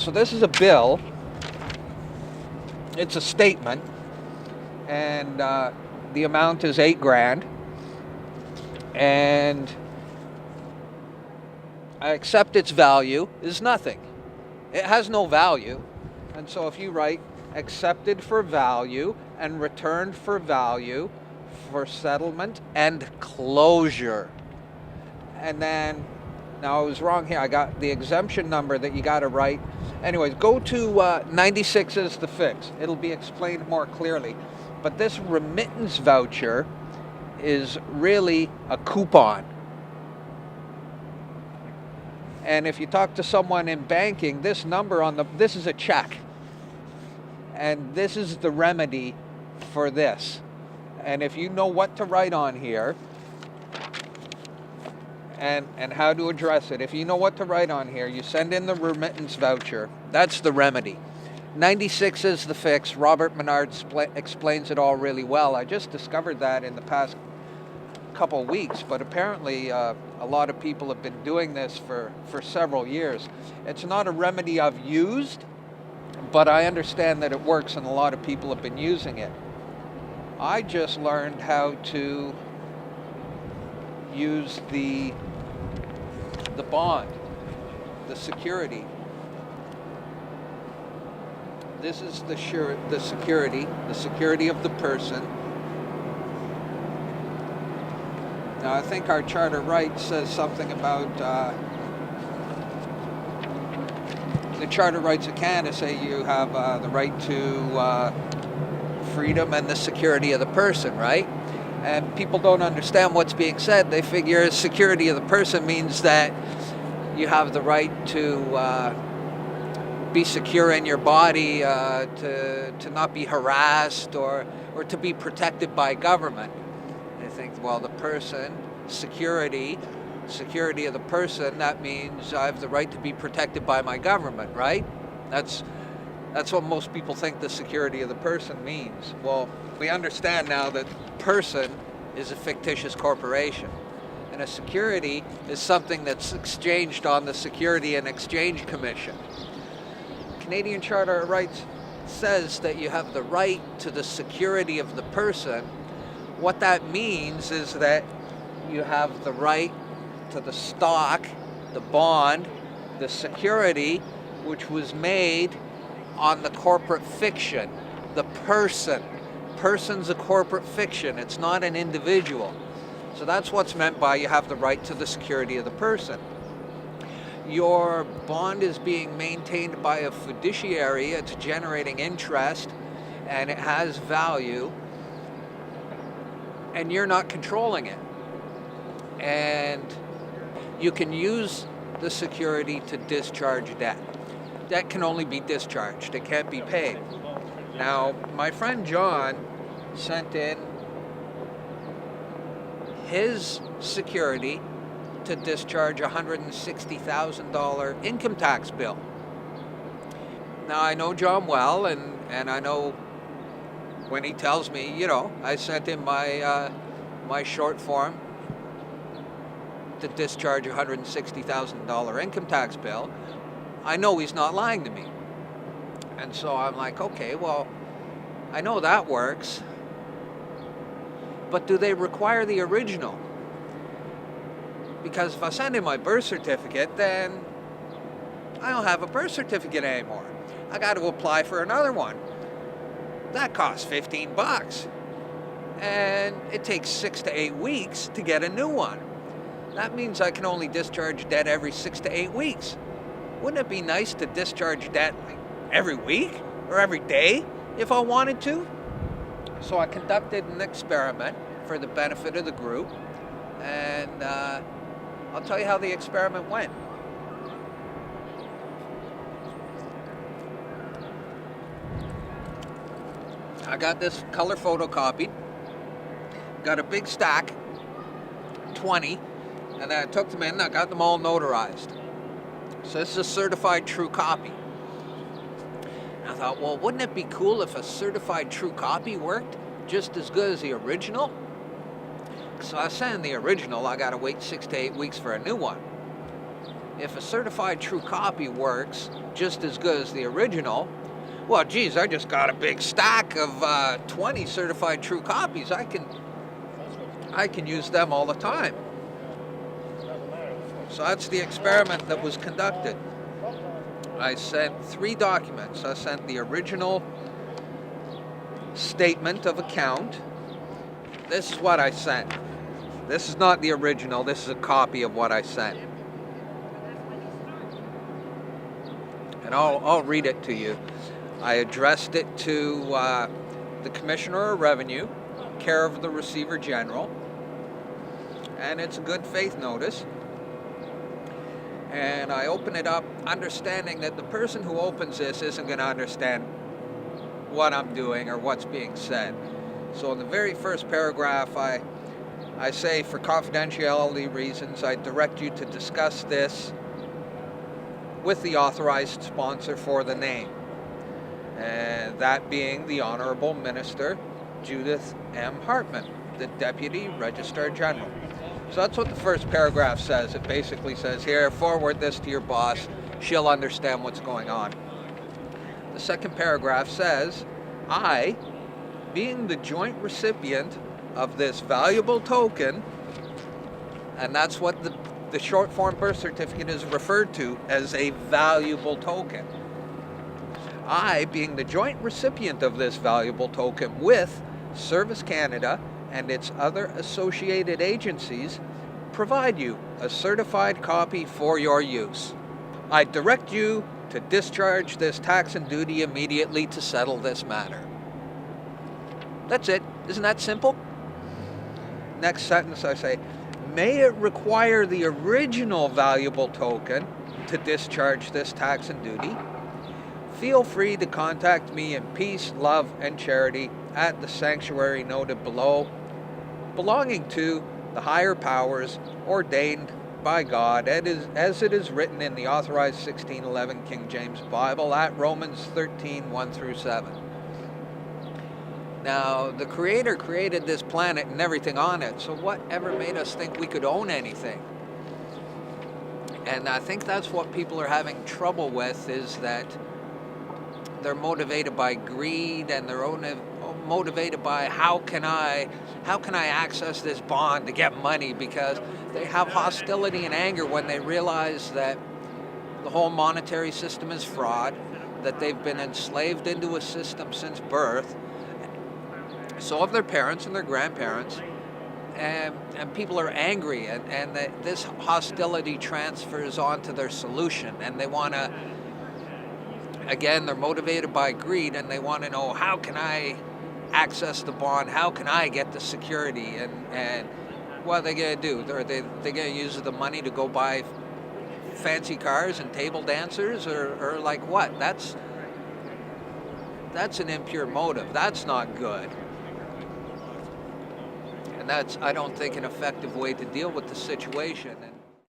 So this is a bill. It's a statement, and the amount is $8,000, and I accept its value is nothing. It has no value, and so if you write accepted for value and returned for value for settlement and closure, and then, now I was wrong here, I got the exemption number that you got to write. Anyways, go to 96 is the fix. It'll be explained more clearly. But this remittance voucher is really a coupon. And if you talk to someone in banking, this number this is a check. And this is the remedy for this. And if you know what to write on here, and how to address it. If you know what to write on here, you send in the remittance voucher. That's the remedy. 96 is the fix. Robert Menard explains it all really well. I just discovered that in the past couple weeks, but apparently a lot of people have been doing this for several years. It's not a remedy I've used, but I understand that it works and a lot of people have been using it. I just learned how to use the bond, the security. This is the security of the person. Now I think our Charter of Rights says something about the Charter of Rights of Canada say you have the right to freedom and the security of the person, right? And people don't understand what's being said. They figure security of the person means that you have the right to be secure in your body, to not be harassed or to be protected by government. They think, well, the person, security of the person, that means I have the right to be protected by my government, right? That's what most people think the security of the person means. Well, we understand now that person is a fictitious corporation, and a security is something that's exchanged on the Security and Exchange Commission. Canadian Charter of Rights says that you have the right to the security of the person. What that means is that you have the right to the stock, the bond, the security, which was made on the corporate fiction, the person. Person's a corporate fiction, it's not an individual. So that's what's meant by you have the right to the security of the person. Your bond is being maintained by a fiduciary, it's generating interest, and it has value, and you're not controlling it. And you can use the security to discharge debt. Debt can only be discharged, it can't be paid. Now, my friend John sent in his security to discharge a $160,000 income tax bill. Now, I know John well, and I know when he tells me, I sent in my short form to discharge a $160,000 income tax bill, I know he's not lying to me. And so I'm like, okay, well, I know that works, but do they require the original? Because if I send in my birth certificate, then I don't have a birth certificate anymore. I got to apply for another one. That costs $15, and it takes 6 to 8 weeks to get a new one. That means I can only discharge debt every 6 to 8 weeks. Wouldn't it be nice to discharge debt every week or every day if I wanted to? So I conducted an experiment for the benefit of the group, and I'll tell you how the experiment went. I got this color photocopied, got a big stack, 20, and then I took them in, I got them all notarized. So this is a certified true copy. I thought, well, wouldn't it be cool if a certified true copy worked just as good as the original? So I sent in the original, I gotta wait 6 to 8 weeks for a new one. if a certified true copy works just as good as the original, well, geez, I just got a big stack of 20 certified true copies. I can use them all the time. So that's the experiment that was conducted. I sent 3 documents. I sent the original statement of account. This is what I sent. This is not the original. This is a copy of what I sent. And I'll read it to you. I addressed it to the Commissioner of Revenue, care of the Receiver General, and it's a good faith notice. And I open it up understanding that the person who opens this isn't going to understand what I'm doing or what's being said. So in the very first paragraph, I say, for confidentiality reasons, I direct you to discuss this with the authorized sponsor for the name, and that being the Honorable Minister Judith M. Hartman, the Deputy Registrar General. So that's what the first paragraph says. It basically says, here, forward this to your boss. She'll understand what's going on. The second paragraph says, I, being the joint recipient of this valuable token, and that's what the short form birth certificate is referred to as, a valuable token. I, being the joint recipient of this valuable token with Service Canada and its other associated agencies, provide you a certified copy for your use. I direct you to discharge this tax and duty immediately to settle this matter. That's it. Isn't that simple? Next sentence I say, may it require the original valuable token to discharge this tax and duty, feel free to contact me in peace, love, and charity at the sanctuary noted below, belonging to the higher powers ordained by God, as it is written in the authorized 1611 King James Bible at Romans 13, 1 through 7. Now, the Creator created this planet and everything on it, so whatever made us think we could own anything? And I think that's what people are having trouble with, is that they're motivated by greed, and they're motivated by how can I access this bond to get money, because they have hostility and anger when they realize that the whole monetary system is fraud, that they've been enslaved into a system since birth, so have their parents and their grandparents, and people are angry, and that this hostility transfers on to their solution, and they want to, again, they're motivated by greed, and they want to know, how can I access the bond? How can I get the security? And what are they going to do? Are they going to use the money to go buy fancy cars and table dancers, or like what? That's an impure motive. That's not good. And that's, I don't think, an effective way to deal with the situation. And